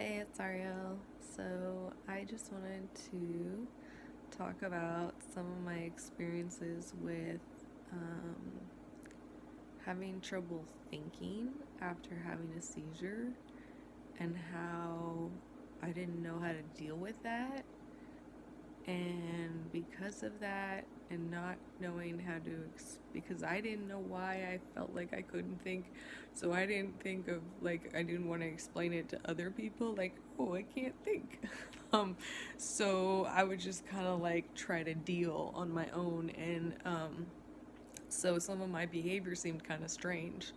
Hey, it's Ariel. So, I just wanted to talk about some of my experiences with um, having trouble thinking after having a seizure and how I didn't know how to deal with that. And because of that, and not knowing how to, because I didn't know why I felt like I couldn't think, so I didn't think of, like, I didn't want to explain it to other people, like, oh, I can't think. um, so I would just kind of like try to deal on my own, and so some of my behavior seemed kind of strange.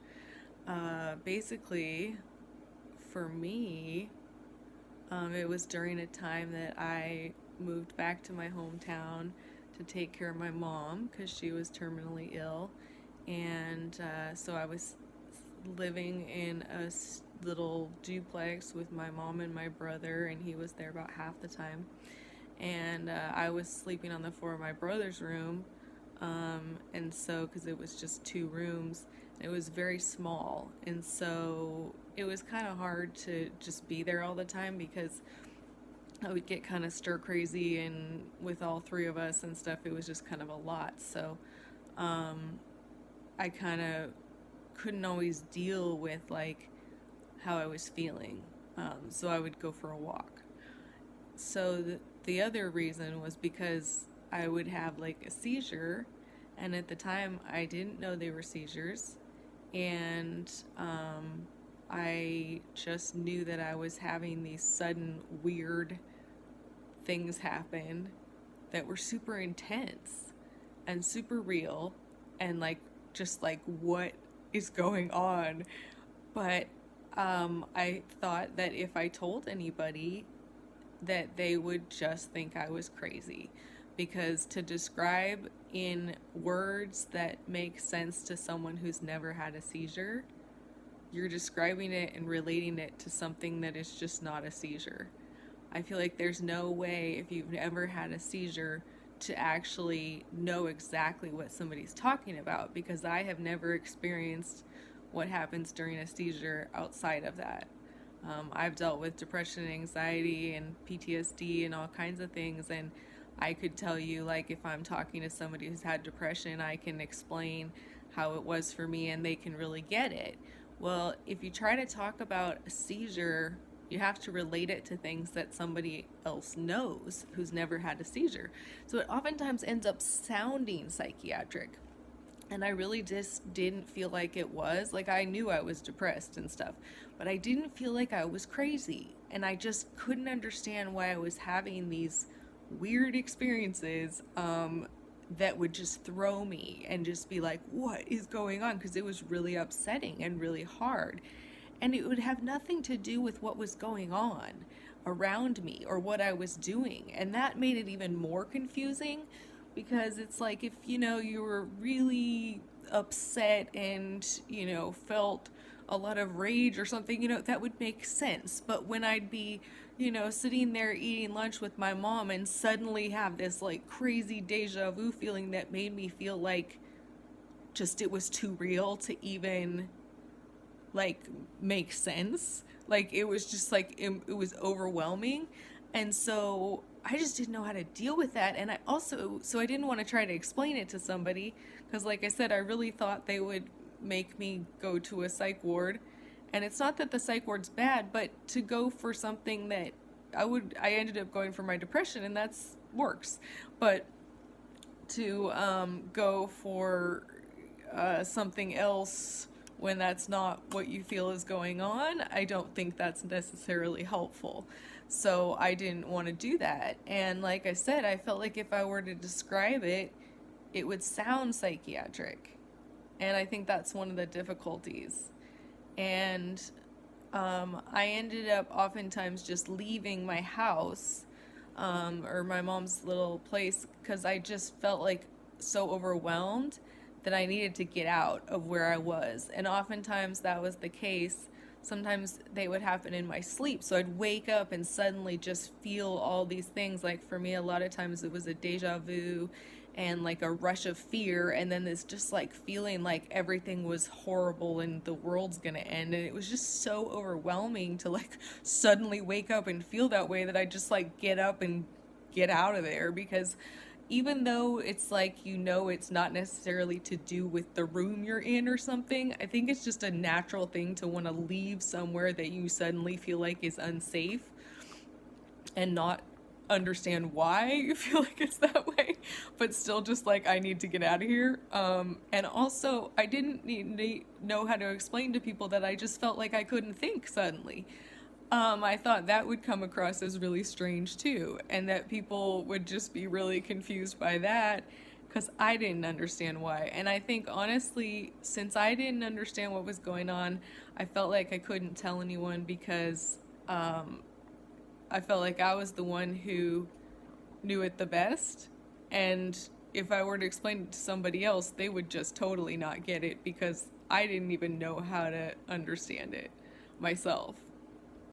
Basically, for me, it was during a time that I moved back to my hometown to take care of my mom because she was terminally ill. And so I was living in a little duplex with my mom and my brother, and he was there about half the time. And I was sleeping on the floor of my brother's room. And so, because it was just two rooms, it was very small. And so it was kind of hard to just be there all the time because I would get kind of stir crazy, and with all three of us and stuff, it was just kind of a lot. So um, I kind of couldn't always deal with like how I was feeling. So I would go for a walk. So the other reason was because I would have like a seizure, and at the time I didn't know they were seizures, and I just knew that I was having these sudden weird things happen that were super intense and super real, and like just like what is going on. But I thought that if I told anybody, that they would just think I was crazy, because to describe in words that make sense to someone who's never had a seizure, you're describing it and relating it to something that is just not a seizure. I feel like there's no way, if you've never had a seizure, to actually know exactly what somebody's talking about, because I have never experienced what happens during a seizure outside of that. I've dealt with depression and anxiety and PTSD and all kinds of things, and I could tell you, like, if I'm talking to somebody who's had depression, I can explain how it was for me and they can really get it. Well, if you try to talk about a seizure, you have to relate it to things that somebody else knows who's never had a seizure. So it oftentimes ends up sounding psychiatric. And I really just didn't feel like it was. Like, I knew I was depressed and stuff, but I didn't feel like I was crazy. And I just couldn't understand why I was having these weird experiences that would just throw me and just be like, what is going on? Because it was really upsetting and really hard. And it would have nothing to do with what was going on around me or what I was doing. And that made it even more confusing, because it's like, if you were really upset and felt a lot of rage or something, that would make sense. But when I'd be sitting there eating lunch with my mom and suddenly have this like crazy deja vu feeling that made me feel like just it was too real to even like make sense. Like, it was just like it was overwhelming. And so I just didn't know how to deal with that. And I also, so I didn't want to try to explain it to somebody, because like I said, I really thought they would make me go to a psych ward. And it's not that the psych ward's bad, but to go for something that I ended up going for my depression, and that's works. But to go for something else when that's not what you feel is going on, I don't think that's necessarily helpful. So I didn't want to do that. And like I said, I felt like if I were to describe it, it would sound psychiatric. And I think that's one of the difficulties. And I ended up oftentimes just leaving my house, or my mom's little place, because I just felt like so overwhelmed that I needed to get out of where I was. And oftentimes that was the case. Sometimes they would happen in my sleep. So I'd wake up and suddenly just feel all these things. Like, for me, a lot of times it was a deja vu, and like a rush of fear, and then this just like feeling like everything was horrible and the world's gonna end. And it was just so overwhelming to like suddenly wake up and feel that way, that I just like get up and get out of there. Because even though it's like, you know, it's not necessarily to do with the room you're in or something, I think it's just a natural thing to want to leave somewhere that you suddenly feel like is unsafe and not understand why you feel like it's that way, but still just like, I need to get out of here. And also, I didn't know how to explain to people that I just felt like I couldn't think suddenly. I thought that would come across as really strange too, and that people would just be really confused by that, because I didn't understand why. And I think honestly, since I didn't understand what was going on, I felt like I couldn't tell anyone, because I felt like I was the one who knew it the best. And if I were to explain it to somebody else, they would just totally not get it, because I didn't even know how to understand it myself.